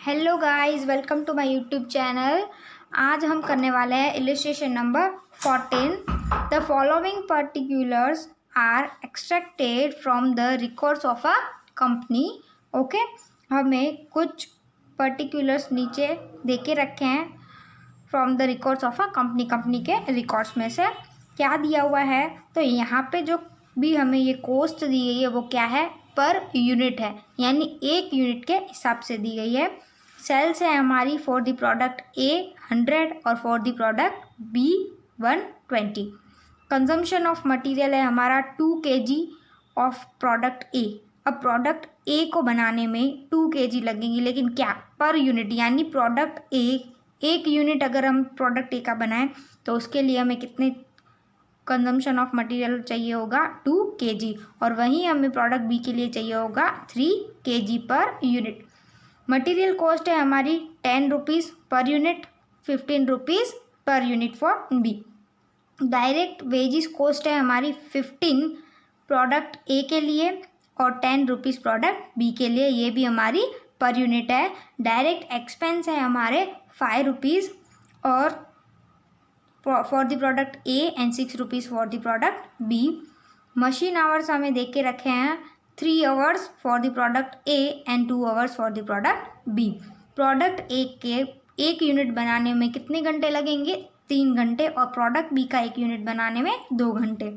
Hello guys, welcome to my YouTube channel. आज हम करने वाले हैं illustration number 14। The following particulars are extracted from the records of a company. Okay, हमें कुछ पर्टिकुलर्स नीचे दे के रखे हैं from the records of a company के रिकॉर्ड्स में से क्या दिया हुआ है। तो यहाँ पे जो भी हमें ये कॉस्ट दी गई है वो क्या है, पर यूनिट है, यानी एक यूनिट के हिसाब से दी गई है। सेल्स है हमारी फॉर द प्रोडक्ट ए 100 और for the product B 120। Consumption of material है हमारा 2 kg ऑफ प्रोडक्ट ए। अब प्रोडक्ट ए को बनाने में 2 kg लगेंगी, लेकिन क्या, पर यूनिट, यानी प्रोडक्ट ए एक यूनिट अगर हम प्रोडक्ट ए का बनाएं तो उसके लिए हमें कितने कंजम्पशन ऑफ मटेरियल चाहिए होगा, 2 kg। और वहीं हमें प्रोडक्ट बी के लिए चाहिए होगा 3 kg per unit. Material cost है हमारी 10 rupees per unit, 15 rupees per unit for B. Direct wages cost है हमारी 15 प्रोडक्ट ए के लिए और 10 रुपीज़ प्रोडक्ट बी के लिए, ये भी हमारी पर यूनिट है। डायरेक्ट एक्सपेंस है हमारे 5 रुपीज़ और for the product A and 6 rupees for the product B. Machine hours हमें देख के रखे हैं 3 hours for the product A and 2 hours for the product B. Product A के एक यूनिट बनाने में कितने घंटे लगेंगे, 3 घंटे, और प्रोडक्ट बी का एक यूनिट बनाने में 2 घंटे।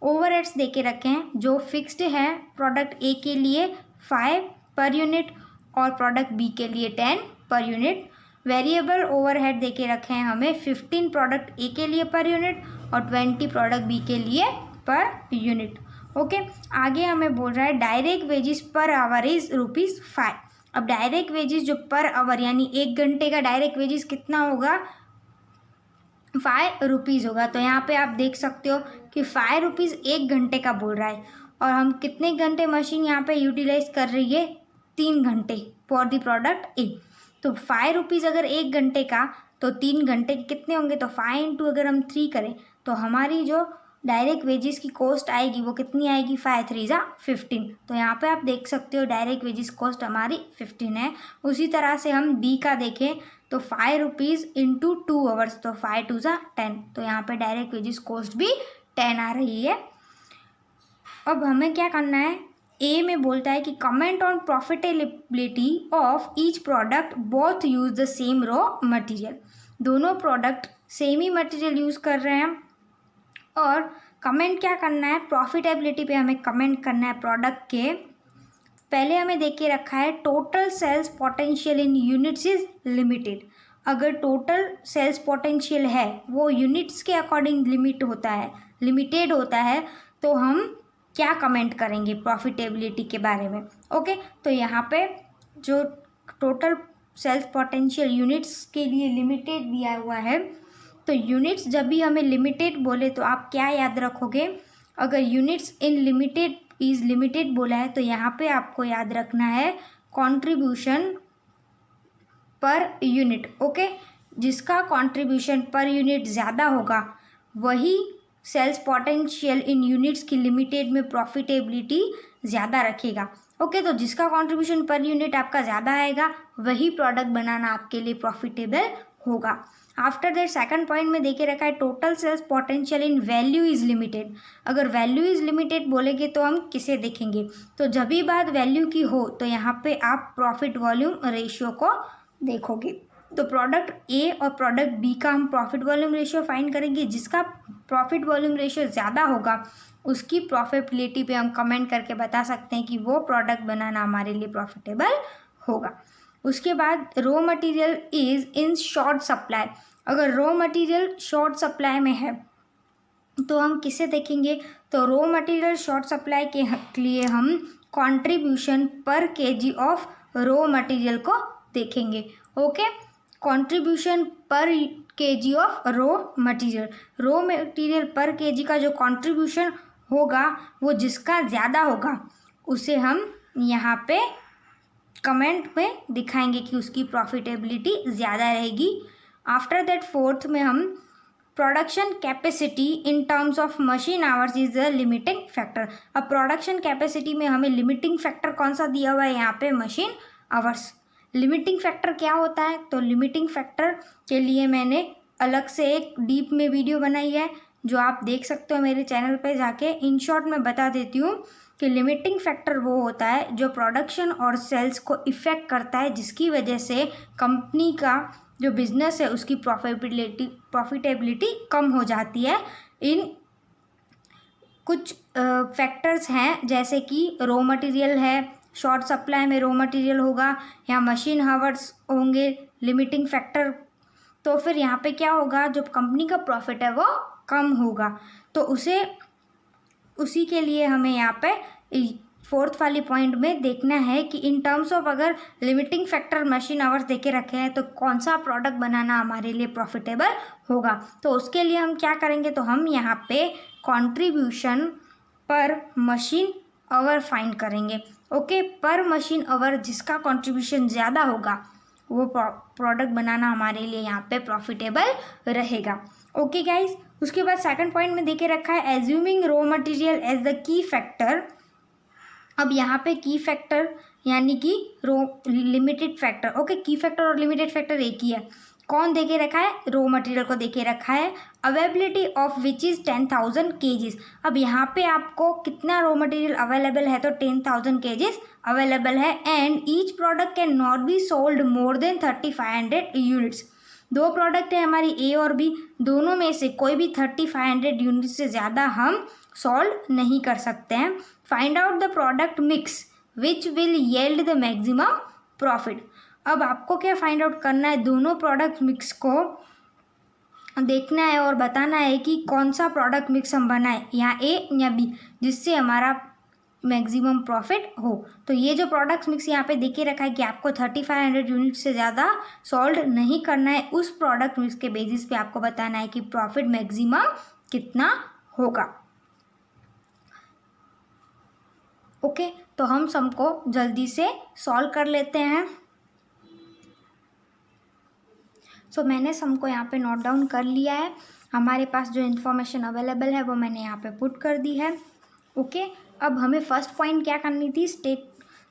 ओवरहेड्स दे के रखे हैं जो फिक्स्ड है प्रोडक्ट ए के लिए 5 पर यूनिट और प्रोडक्ट बी के लिए 10 पर यूनिट। वेरिएबल ओवरहेड दे के रखे हैं हमें 15 प्रोडक्ट ए के लिए पर यूनिट और 20 प्रोडक्ट बी के लिए पर यूनिट। ओके, आगे हमें बोल रहा है direct wages per hour is ₹5। अब डायरेक्ट वेजिस जो पर आवर यानी 1 घंटे का डायरेक्ट वेजिस कितना होगा, 5 रुपीज़ होगा। तो यहाँ पे आप देख सकते हो कि 5 रुपीज़ 1 घंटे का बोल रहा है, और हम कितने घंटे मशीन यहाँ पे यूटिलाइज कर रही है, 3 घंटे फॉर द प्रोडक्ट ए। तो 5 रुपीज़ अगर 1 घंटे का, तो 3 घंटे के कितने होंगे, तो 5 इंटू अगर हम 3 करें तो हमारी जो डायरेक्ट वेजिस की कॉस्ट आएगी वो कितनी आएगी, 5 3 जा 15। तो यहाँ पे आप देख सकते हो डायरेक्ट वेजिस कॉस्ट हमारी 15 है। उसी तरह से हम बी का देखें तो 5 रुपीज़ इंटू 2 आवर्स, तो 5 2 जा 10। तो यहाँ पे डायरेक्ट वेजिस कॉस्ट भी 10 आ रही है। अब हमें क्या करना है, ए में बोलता है कि comment on profitability of each product, both use the same raw material. दोनों प्रोडक्ट सेम ही मटेरियल यूज़ कर रहे हैं, और कमेंट क्या करना है, प्रॉफिटेबिलिटी पे हमें कमेंट करना है प्रोडक्ट के। पहले हमें देख के रखा है total sales potential in units is limited. अगर टोटल सेल्स पोटेंशियल है वो यूनिट्स के अकॉर्डिंग लिमिटेड होता है, तो हम क्या कमेंट करेंगे प्रॉफिटेबिलिटी के बारे में। ओके, तो यहाँ पे जो टोटल सेल्स पोटेंशियल यूनिट्स के लिए लिमिटेड दिया हुआ है, तो यूनिट्स जब भी हमें लिमिटेड बोले तो आप क्या याद रखोगे, अगर units in limited is limited बोला है तो यहाँ पे आपको याद रखना है कंट्रीब्यूशन पर यूनिट। ओके, जिसका कंट्रीब्यूशन पर यूनिट ज़्यादा होगा वही सेल्स पोटेंशियल इन यूनिट्स की लिमिटेड में प्रॉफिटेबिलिटी ज़्यादा रखेगा। ओके, तो जिसका कंट्रीब्यूशन पर यूनिट आपका ज़्यादा आएगा वही प्रोडक्ट बनाना आपके लिए प्रॉफिटेबल होगा। आफ्टर दैट सेकंड पॉइंट में देखे रखा है total sales potential in value is limited. अगर वैल्यू इज़ लिमिटेड बोलेंगे तो हम किसे देखेंगे, तो जब भी बात वैल्यू की हो तो यहाँ पे आप प्रॉफिट वॉल्यूम रेशियो को देखोगे। तो प्रोडक्ट ए और प्रोडक्ट बी का हम प्रॉफिट वॉल्यूम रेशियो फाइंड करेंगे, जिसका प्रॉफिट वॉल्यूम रेशियो ज़्यादा होगा उसकी प्रॉफिटेबिलिटी पे हम कमेंट करके बता सकते हैं कि वो प्रोडक्ट बनाना हमारे लिए प्रॉफिटेबल होगा। उसके बाद raw material is in short supply. अगर रॉ मटेरियल शॉर्ट सप्लाई में है तो हम किसे देखेंगे, तो रॉ मटेरियल शॉर्ट सप्लाई के लिए हम contribution per kg of raw material को देखेंगे। Okay, contribution per kg of raw material पर केजी का जो कंट्रीब्यूशन होगा वो जिसका ज़्यादा होगा उसे हम यहाँ पे कमेंट में दिखाएंगे कि उसकी प्रॉफिटेबिलिटी ज़्यादा रहेगी। आफ्टर दैट फोर्थ में हम production capacity in terms of machine hours is the limiting factor. अब प्रोडक्शन कैपेसिटी में हमें लिमिटिंग फैक्टर कौन सा दिया हुआ है, यहाँ पे मशीन आवर्स। लिमिटिंग फैक्टर क्या होता है, तो लिमिटिंग फैक्टर के लिए मैंने अलग से एक डीप में वीडियो बनाई है जो आप देख सकते हो मेरे चैनल पे जाके। इन शॉर्ट मैं बता देती हूँ कि लिमिटिंग फैक्टर वो होता है जो प्रोडक्शन और सेल्स को इफ़ेक्ट करता है, जिसकी वजह से कंपनी का जो बिजनेस है उसकी प्रॉफिटेबिलिटी कम हो जाती है। इन कुछ फैक्टर्स हैं जैसे कि रॉ मटेरियल है, शॉर्ट सप्लाई में रॉ मटेरियल होगा, या मशीन हावर्स होंगे लिमिटिंग फैक्टर। तो फिर यहाँ पे क्या होगा, जो कंपनी का प्रॉफिट है वो कम होगा। तो उसी के लिए हमें यहाँ पे फोर्थ वाली पॉइंट में देखना है कि इन टर्म्स ऑफ अगर लिमिटिंग फैक्टर मशीन आवर्स देके रखे हैं तो कौन सा प्रोडक्ट बनाना हमारे लिए प्रॉफिटेबल होगा। तो उसके लिए हम क्या करेंगे, तो हम यहाँ पे contribution per machine our find करेंगे। ओके, पर मशीन आवर जिसका कंट्रीब्यूशन ज़्यादा होगा वो प्रोडक्ट बनाना हमारे लिए यहाँ पे प्रॉफिटेबल रहेगा। ओके गाइज, उसके बाद सेकंड पॉइंट में देके रखा है assuming raw material as the key factor. अब यहाँ पे की फैक्टर यानी कि limited factor. Okay, key factor और लिमिटेड फैक्टर एक ही है। कौन देके रखा है, रॉ मटेरियल को देके रखा है, availability of which is 10,000 kgs। अब यहाँ पे आपको कितना रॉ मटेरियल अवेलेबल है, तो 10,000 kgs अवेलेबल है। And each product cannot be sold more then 3,500 units. दो प्रोडक्ट है हमारी ए और बी, दोनों में से कोई भी 3,500 यूनिट से ज़्यादा हम सोल्ड नहीं कर सकते हैं। Find out the product mix which will yield the maximum profit. अब आपको क्या फाइंड आउट करना है, दोनों प्रोडक्ट मिक्स को देखना है और बताना है कि कौन सा प्रोडक्ट मिक्स हम बनाए, या ए या बी, जिससे हमारा मैक्सिमम प्रॉफिट हो। तो ये जो प्रोडक्ट मिक्स यहाँ पे देखे रखा है कि आपको 3,500 यूनिट से ज़्यादा सोल्ड नहीं करना है, उस प्रोडक्ट मिक्स के बेसिस पे आपको बताना है कि प्रॉफिट मैक्सिमम कितना होगा। ओके, तो हम सबको जल्दी से सॉल्व कर लेते हैं। सो मैंने सबको यहाँ पे नोट डाउन कर लिया है। हमारे पास जो इन्फॉर्मेशन अवेलेबल है वो मैंने यहाँ पे पुट कर दी है। ओके, अब हमें फर्स्ट पॉइंट क्या करनी थी,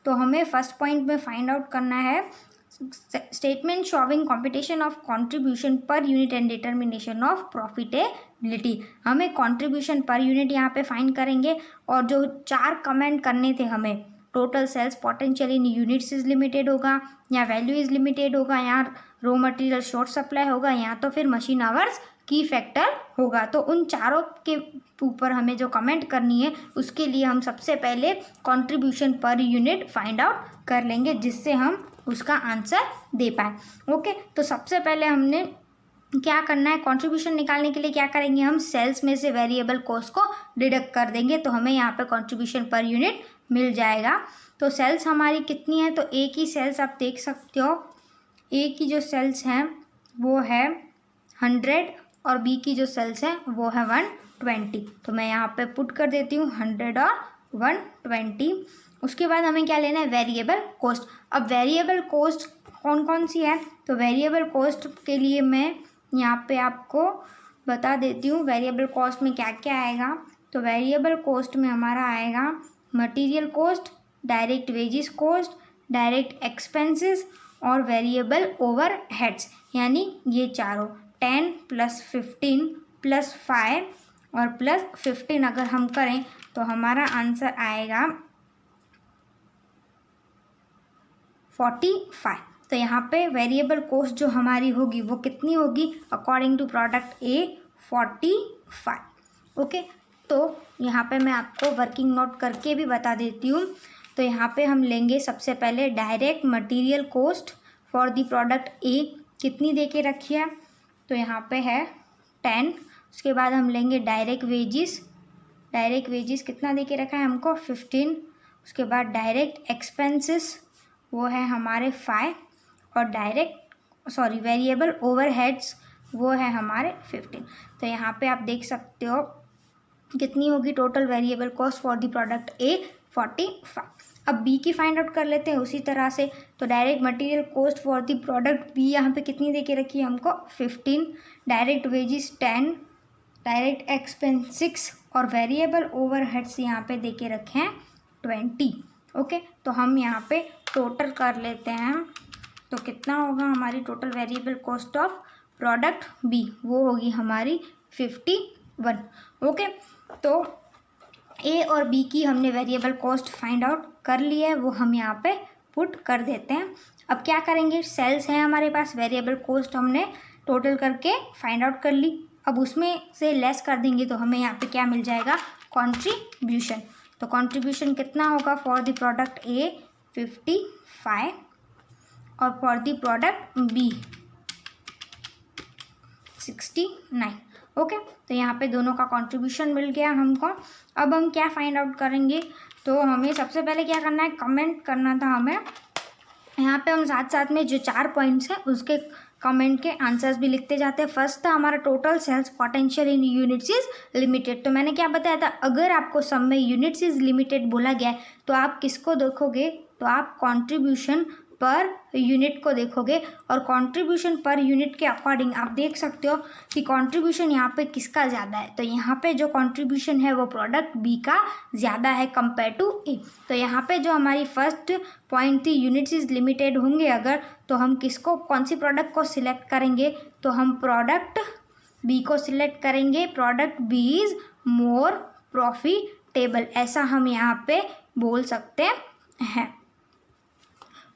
तो हमें फर्स्ट पॉइंट में फाइंड आउट करना है statement showing competition of contribution per unit and determination of profitability. हमें कंट्रीब्यूशन पर यूनिट यहाँ पे फाइंड करेंगे, और जो 4 कमेंट करने थे हमें, total sales potential in units is limited होगा, या वैल्यू इज लिमिटेड होगा, या रॉ मटेरियल शॉर्ट सप्लाई होगा, या तो फिर मशीन आवर्स की फैक्टर होगा। तो उन चारों के ऊपर हमें जो कमेंट करनी है उसके लिए हम सबसे पहले contribution per unit find out कर लेंगे, जिससे हम उसका आंसर दे पाए। ओके, तो सबसे पहले हमने क्या करना है, कंट्रीब्यूशन निकालने के लिए क्या करेंगे, हम सेल्स में से वेरिएबल कॉस्ट को डिडक्ट कर देंगे, तो हमें यहाँ पे कंट्रीब्यूशन पर यूनिट मिल जाएगा। तो सेल्स हमारी कितनी है, तो ए की सेल्स आप देख सकते हो, ए की जो सेल्स हैं वो है 100 और बी की जो सेल्स हैं वो है 120। तो मैं यहाँ पे पुट कर देती हूँ 100 और 120। उसके बाद हमें क्या लेना है, वेरिएबल कॉस्ट। अब वेरिएबल कॉस्ट कौन कौन सी है, तो वेरिएबल कॉस्ट के लिए मैं यहाँ पे आपको बता देती हूँ वेरिएबल कॉस्ट में क्या क्या आएगा। तो वेरिएबल कॉस्ट में हमारा आएगा material cost, direct wages cost, direct expenses और वेरिएबल ओवरहेड्स, यानी ये चारों 10 + 15 + 5 और +15 अगर हम करें तो हमारा आंसर आएगा 45। तो यहाँ पे वेरिएबल कॉस्ट जो हमारी होगी वो कितनी होगी, according to product A 45। Okay, तो यहाँ पे मैं आपको वर्किंग नोट करके भी बता देती हूँ। तो यहाँ पे हम लेंगे सबसे पहले direct material cost for the product ए, कितनी दे के रखी है, तो यहाँ पे है 10। उसके बाद हम लेंगे डायरेक्ट वेजिस, डायरेक्ट वेजिस कितना दे के रखा है हमको 15। उसके बाद डायरेक्ट एक्सपेंसेस वो है हमारे 5 और वेरिएबल ओवरहेड्स वो है हमारे 15। तो यहाँ पे आप देख सकते हो कितनी होगी total variable cost for the product A 45। अब बी की फाइंड आउट कर लेते हैं उसी तरह से। तो direct material cost for the product B यहाँ पे कितनी दे के रखी है हमको 15, डायरेक्ट वेजिस 10, डायरेक्ट एक्सपेंस 6 और वेरिएबल ओवरहेड्स यहाँ पे दे के रखे हैं 20। ओके, तो हम यहाँ पे टोटल कर लेते हैं तो कितना होगा हमारी total variable cost of product B, वो होगी हमारी 51। ओके, तो ए और बी की हमने वेरिएबल कॉस्ट फाइंड आउट कर ली है, वो हम यहाँ पे पुट कर देते हैं। अब क्या करेंगे, सेल्स हैं हमारे पास, वेरिएबल कॉस्ट हमने टोटल करके फाइंड आउट कर ली। अब उसमें से लेस कर देंगे तो हमें यहाँ पे क्या मिल जाएगा, कंट्रीब्यूशन। तो कंट्रीब्यूशन कितना होगा फॉर द प्रोडक्ट ए 55 और for the product B 69। Okay, तो यहाँ पे दोनों का कंट्रीब्यूशन मिल गया हमको। अब हम क्या फाइंड आउट करेंगे, तो हमें सबसे पहले क्या करना है, कमेंट करना था हमें। यहाँ पे हम साथ साथ में जो 4 पॉइंट्स हैं उसके कमेंट के आंसर्स भी लिखते जाते हैं। फर्स्ट था हमारा total sales potential in units is limited. तो मैंने क्या बताया था, अगर आपको सम में यूनिट्स इज लिमिटेड बोला गया है तो आप किसको देखोगे, तो आप कंट्रीब्यूशन पर यूनिट को देखोगे। और कंट्रीब्यूशन पर यूनिट के अकॉर्डिंग आप देख सकते हो कि कंट्रीब्यूशन यहाँ पे किसका ज़्यादा है। तो यहाँ पे जो कंट्रीब्यूशन है वो प्रोडक्ट बी का ज़्यादा है कंपेयर टू ए। तो यहाँ पे जो हमारी फर्स्ट पॉइंट थी यूनिट्स इज लिमिटेड होंगे अगर, तो हम किसको, कौन सी प्रोडक्ट को सिलेक्ट करेंगे, तो हम प्रोडक्ट बी को सिलेक्ट करेंगे। Product B is more profitable, ऐसा हम यहाँ पे बोल सकते हैं।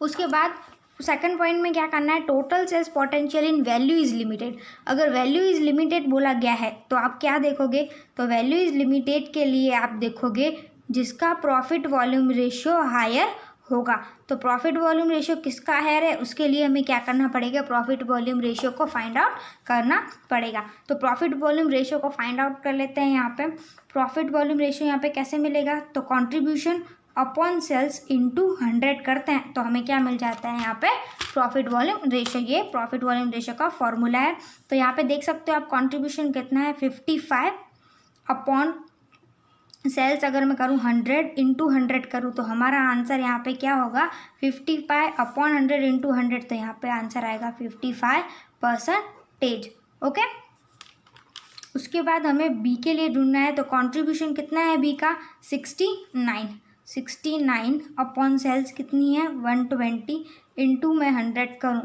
उसके बाद सेकंड पॉइंट में क्या करना है, total sales potential in value is limited. अगर वैल्यू इज़ लिमिटेड बोला गया है तो आप क्या देखोगे, तो वैल्यू इज़ लिमिटेड के लिए आप देखोगे जिसका प्रॉफिट वॉल्यूम रेशियो हायर होगा। तो प्रॉफिट वॉल्यूम रेशियो किसका हायर है, उसके लिए हमें क्या करना पड़ेगा, प्रॉफिट वॉल्यूम रेशियो को फाइंड आउट करना पड़ेगा। तो प्रॉफिट वॉल्यूम रेशियो को फाइंड आउट कर लेते हैं। यहाँ पे प्रॉफिट वॉल्यूम रेशियो यहाँ पे कैसे मिलेगा, तो कॉन्ट्रीब्यूशन अपॉन सेल्स इंटू 100 करते हैं तो हमें क्या मिल जाता है यहाँ पे, प्रॉफिट वॉल्यूम रेशियो। ये प्रॉफिट वॉल्यूम रेशियो का फॉर्मूला है। तो यहाँ पे देख सकते हो आप कंट्रीब्यूशन कितना है 55 अपॉन सेल्स, अगर मैं करूँ 100 इंटू 100 करूँ तो हमारा आंसर यहाँ पे क्या होगा, 55 अपॉन 100 इंटू 100, तो यहाँ पे आंसर आएगा 55%। ओके, उसके बाद हमें बी के लिए ढूंढना है। तो कंट्रीब्यूशन कितना है बी का, 69 अपॉन सेल्स कितनी है 120 इंटू मैं 100 करूँ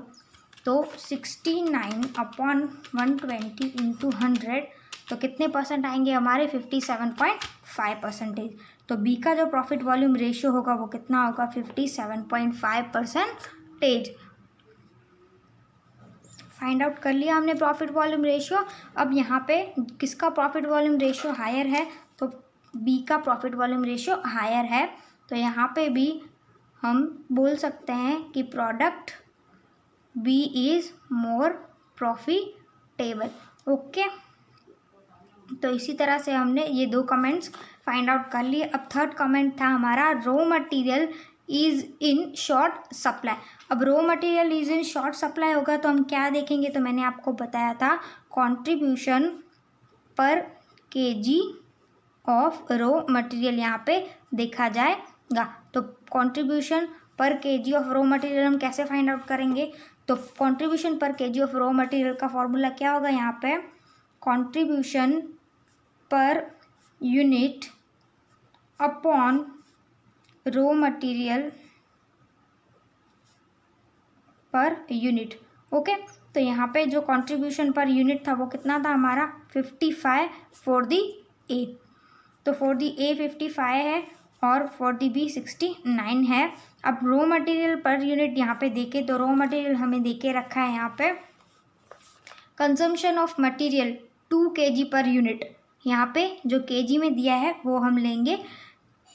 तो 69 अपॉन 120 इंटू 100, तो कितने परसेंट आएंगे हमारे 57.5%। तो बी का जो प्रॉफिट वॉल्यूम रेशियो होगा वो कितना होगा, 57.5%। फाइंड आउट कर लिया हमने प्रॉफिट वॉल्यूम रेशियो। अब यहाँ पे किसका प्रॉफिट वॉल्यूम रेशियो हायर है, तो बी का प्रॉफिट वॉल्यूम रेशियो हायर है। तो यहाँ पे भी हम बोल सकते हैं कि product B is more profitable. Okay, तो इसी तरह से हमने ये 2 कमेंट्स फाइंड आउट कर लिए। अब थर्ड कमेंट था हमारा raw material is in short supply. अब raw material is in short supply होगा तो हम क्या देखेंगे, तो मैंने आपको बताया था contribution per kg of raw material यहाँ पे देखा जाएगा। तो contribution per kg of raw material हम कैसे फाइंड आउट करेंगे, तो contribution per kg of raw material का फॉर्मूला क्या होगा, यहाँ पे contribution per unit upon raw material per unit. Okay, तो यहाँ पे जो कंट्रीब्यूशन पर यूनिट था वो कितना था हमारा 55 फॉर दी ए। तो फॉर दी ए 55 है और फॉर दी बी 69 है। अब रॉ मटेरियल पर यूनिट यहाँ पे देखे तो रॉ मटेरियल हमें देके रखा है यहाँ पे consumption of material 2 kg per unit. यहाँ पे जो kg में दिया है वो हम लेंगे।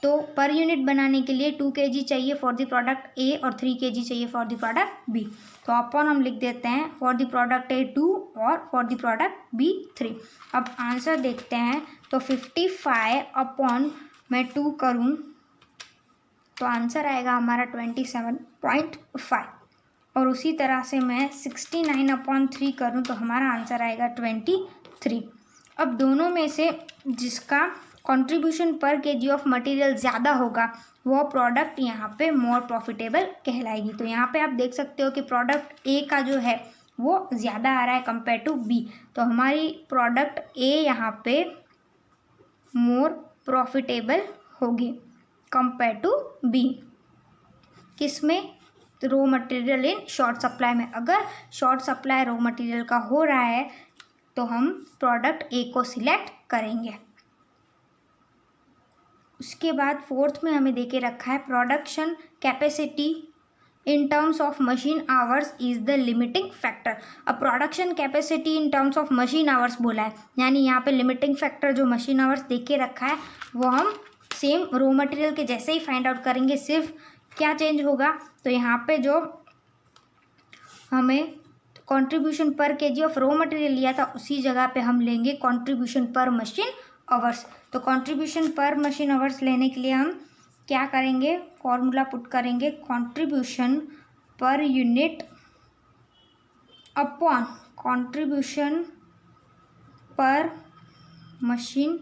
तो पर यूनिट बनाने के लिए 2 kg चाहिए फॉर द प्रोडक्ट ए और 3 kg चाहिए फॉर द प्रोडक्ट बी। तो अपॉन हम लिख देते हैं फॉर द प्रोडक्ट ए 2 और फॉर द प्रोडक्ट बी 3। अब आंसर देखते हैं तो 55 अपॉन मैं 2 करूँ तो आंसर आएगा हमारा 27.5 और उसी तरह से मैं 69 अपॉन 3 करूँ तो हमारा आंसर आएगा 23। अब दोनों में से जिसका contribution per kg of material ज़्यादा होगा वो प्रोडक्ट यहाँ पे मोर प्रॉफिटेबल कहलाएगी। तो यहाँ पे आप देख सकते हो कि प्रोडक्ट ए का जो है वो ज़्यादा आ रहा है कंपेयर टू बी। तो हमारी प्रोडक्ट ए यहाँ पे मोर प्रॉफिटेबल होगी कंपेयर टू बी। किस में, raw material in short supply में। अगर शॉर्ट सप्लाई रॉ मटेरियल का हो रहा है तो हम प्रोडक्ट ए को सिलेक्ट करेंगे। उसके बाद फोर्थ में हमें देके रखा है production capacity in terms of machine hours is the limiting factor. अब production capacity in terms of machine hours बोला है, यानी यहाँ पे लिमिटिंग फैक्टर जो मशीन आवर्स देके रखा है वो हम सेम रॉ मटेरियल के जैसे ही फाइंड आउट करेंगे। सिर्फ क्या चेंज होगा, तो यहाँ पे जो हमें contribution per kg of raw material लिया था उसी जगह पे हम लेंगे कंट्रीब्यूशन पर मशीन आवर्स। तो कंट्रीब्यूशन पर मशीन आवर्स लेने के लिए हम क्या करेंगे, फॉर्मूला पुट करेंगे contribution per unit upon contribution per machine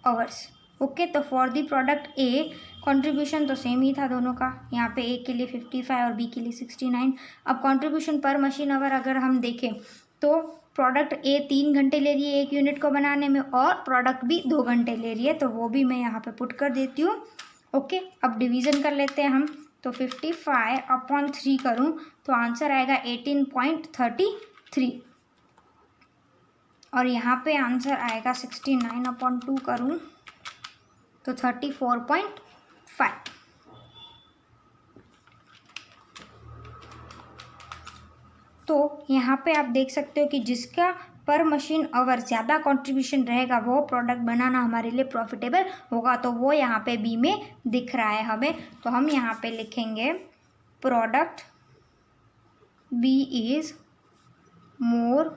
hours. Okay, तो for the product A contribution तो सेम ही था दोनों का, यहाँ पे ए के लिए 55 और बी के लिए 69। अब कंट्रीब्यूशन पर मशीन आवर अगर हम देखें तो प्रोडक्ट ए 3 घंटे ले रही है एक यूनिट को बनाने में और प्रोडक्ट बी 2 घंटे ले रही है, तो वो भी मैं यहाँ पे पुट कर देती हूँ। ओके, अब डिवीज़न कर लेते हैं हम। तो 55/3 करूँ तो आंसर आएगा 18.33 और यहाँ पे आंसर आएगा 69/2 करूँ तो 34.5। तो यहाँ पे आप देख सकते हो कि जिसका पर मशीन आवर ज़्यादा कंट्रीब्यूशन रहेगा वो प्रोडक्ट बनाना हमारे लिए प्रॉफिटेबल होगा, तो वो यहाँ पे बी में दिख रहा है हमें। तो हम यहाँ पे लिखेंगे product B is more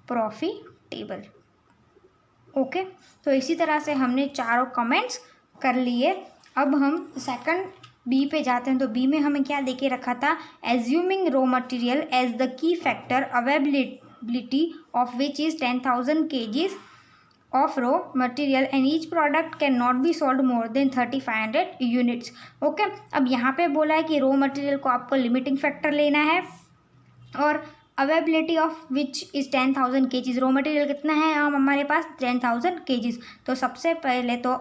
profitable. Okay, तो इसी तरह से हमने चारों कमेंट्स कर लिए। अब हम सेकंड बी पे जाते हैं। तो बी में हमें क्या देके रखा था, assuming raw material as the key factor availability of which is 10,000 kgs of raw material and each product cannot be sold more than 3500 units. Okay, अब यहाँ पे बोला है कि रॉ मटेरियल को आपको लिमिटिंग फैक्टर लेना है और availability of which is 10,000 kgs। Raw material कितना है हमारे पास 10,000 kgs। तो सबसे पहले तो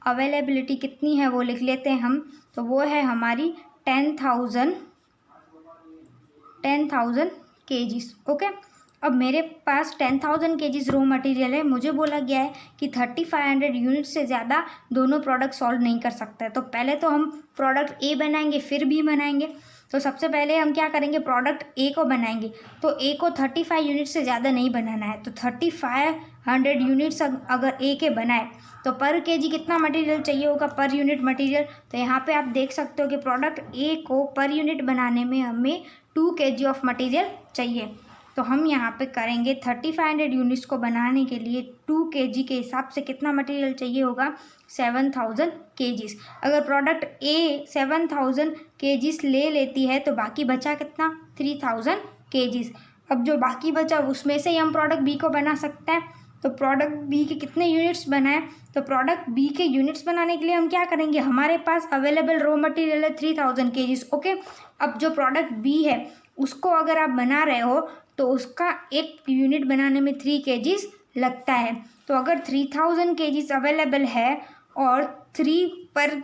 अवेलेबिलिटी कितनी है वो लिख लेते हैं हम। तो वो है हमारी 10,000 kgs। ओके, अब मेरे पास 10,000 kgs रॉ मटेरियल है। मुझे बोला गया है कि 3500 यूनिट से ज़्यादा दोनों प्रोडक्ट सॉल्व नहीं कर सकते। तो पहले तो हम प्रोडक्ट ए बनाएंगे फिर बी बनाएंगे। तो सबसे पहले हम क्या करेंगे, प्रोडक्ट ए को बनाएंगे। तो ए को 35 यूनिट से ज़्यादा नहीं बनाना है, तो 3500 यूनिट्स अगर ए के बनाए तो पर केजी कितना मटेरियल चाहिए होगा, पर यूनिट मटेरियल। तो यहाँ पे आप देख सकते हो कि प्रोडक्ट ए को पर यूनिट बनाने में हमें 2 kg ऑफ मटेरियल चाहिए। तो हम यहाँ पे करेंगे 3500 यूनिट्स को बनाने के लिए 2 kg के हिसाब से कितना मटेरियल चाहिए होगा, 7000 kgs। अगर प्रोडक्ट ए 7000 kgs ले लेती है तो बाकी बचा कितना, 3000 kgs। अब जो बाकी बचा उसमें से ही हम प्रोडक्ट बी को बना सकते हैं। तो प्रोडक्ट बी के कितने यूनिट्स बनाए, तो प्रोडक्ट बी के यूनिट्स बनाने के लिए हम क्या करेंगे, हमारे पास अवेलेबल रॉ मटेरियल है 3000 kgs। ओके, अब जो प्रोडक्ट बी है उसको अगर आप बना रहे हो तो उसका एक यूनिट बनाने में 3 kgs लगता है। तो अगर 3000 kgs अवेलेबल है और 3 पर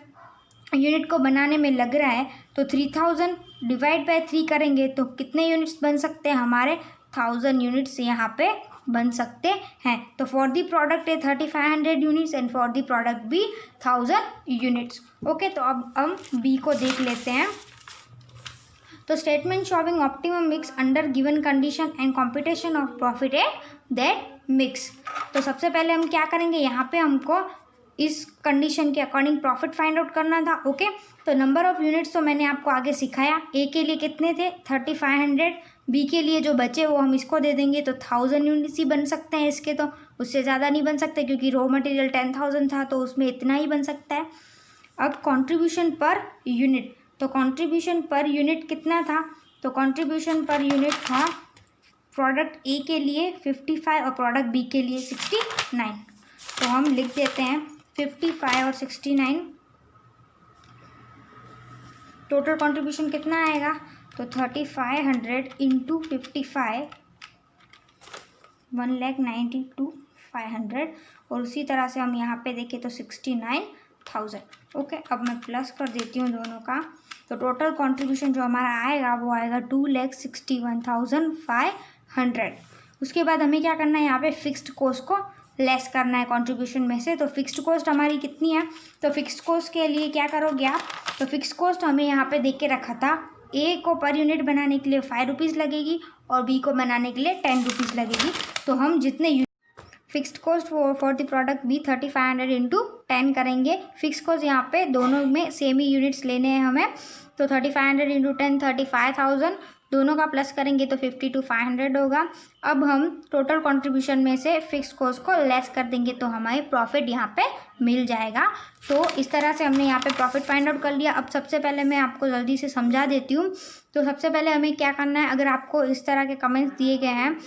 यूनिट को बनाने में लग रहा है तो 3000 डिवाइड बाय 3 करेंगे तो कितने यूनिट्स बन सकते हैं हमारे, 1000 यूनिट्स यहाँ पे बन सकते हैं। तो for the product A 3500 units and for the product B 1000 units. Okay, तो अब हम बी को देख लेते हैं। तो statement showing optimum mix under given condition and competition of profit at that mix. तो सबसे पहले हम क्या करेंगे, यहाँ पे हमको इस कंडीशन के अकॉर्डिंग प्रॉफिट फाइंड आउट करना था। ओके, तो नंबर ऑफ यूनिट्स तो मैंने आपको आगे सिखाया। ए के लिए कितने थे 3500, बी के लिए जो बचे वो हम इसको दे देंगे तो 1000 यूनिट्स ही बन सकते हैं इसके, तो उससे ज़्यादा नहीं बन सकते क्योंकि रॉ मटेरियल 10,000 था तो उसमें इतना ही बन सकता है। अब कंट्रीब्यूशन पर यूनिट, तो कंट्रीब्यूशन पर यूनिट कितना था, तो कंट्रीब्यूशन पर यूनिट था प्रोडक्ट ए के लिए 55 और प्रोडक्ट बी के लिए 69। तो हम लिख देते हैं 55 और 69, टोटल कंट्रीब्यूशन कितना आएगा, तो 3500 इंटू 55 1,92,500 और उसी तरह से हम यहाँ पे देखें तो 69,000। ओके, अब मैं प्लस कर देती हूँ दोनों का। तो टोटल कंट्रीब्यूशन जो हमारा आएगा वो आएगा 2,61,500। उसके बाद हमें क्या करना है, यहाँ पे फिक्स्ड कॉस्ट को लेस करना है कंट्रीब्यूशन में से। तो फिक्स्ड कॉस्ट हमारी कितनी है, तो फिक्स्ड कॉस्ट के लिए क्या करोगे आप, तो फिक्स्ड कॉस्ट हमें यहाँ पे देख के रखा था, ए को पर यूनिट बनाने के लिए 5 रुपीज़ लगेगी और बी को बनाने के लिए 10 रुपीज़ लगेगी। तो हम जितने fixed cost for the product भी 3500 इंटू 10 करेंगे। फिक्स्ड कॉस्ट यहाँ पे दोनों में सेम ही यूनिट्स लेने हैं हमें, तो 3500 इंटू 10 35,000, दोनों का प्लस करेंगे तो 52,500 होगा। अब हम टोटल कंट्रीब्यूशन में से फिक्स्ड कॉस्ट को लेस कर देंगे तो हमारे प्रॉफिट यहाँ पे मिल जाएगा। तो इस तरह से हमने यहाँ पे प्रॉफिट फाइंड आउट कर लिया। अब सबसे पहले मैं आपको जल्दी से समझा देती हूँ। तो सबसे पहले हमें क्या करना है, अगर आपको इस तरह के कमेंट्स दिए गए हैं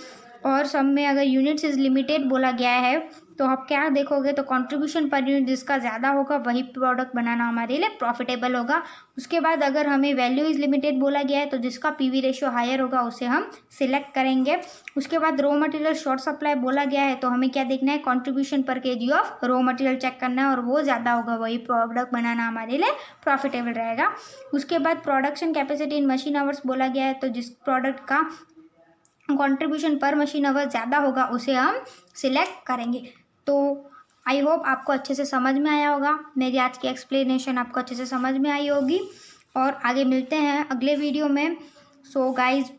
और सब में अगर यूनिट्स इज लिमिटेड बोला गया है तो आप क्या देखोगे, तो कंट्रीब्यूशन पर यूनिट जिसका ज़्यादा होगा वही प्रोडक्ट बनाना हमारे लिए प्रॉफिटेबल होगा। उसके बाद अगर हमें वैल्यू इज लिमिटेड बोला गया है तो जिसका पीवी रेशियो हायर होगा उसे हम सिलेक्ट करेंगे। उसके बाद रॉ मटेरियल शॉर्ट सप्लाई बोला गया है तो हमें क्या देखना है, contribution per kg of raw material check करना है और वो ज़्यादा होगा वही प्रोडक्ट बनाना हमारे लिए प्रॉफिटेबल रहेगा। उसके बाद प्रोडक्शन कैपेसिटी इन मशीन आवर्स बोला गया है तो जिस प्रोडक्ट का कंट्रीब्यूशन पर मशीन आवर ज़्यादा होगा उसे हम सिलेक्ट करेंगे। तो आई होप आपको अच्छे से समझ में आया होगा, मेरी आज की एक्सप्लेनेशन आपको अच्छे से समझ में आई होगी और आगे मिलते हैं अगले वीडियो में। So guys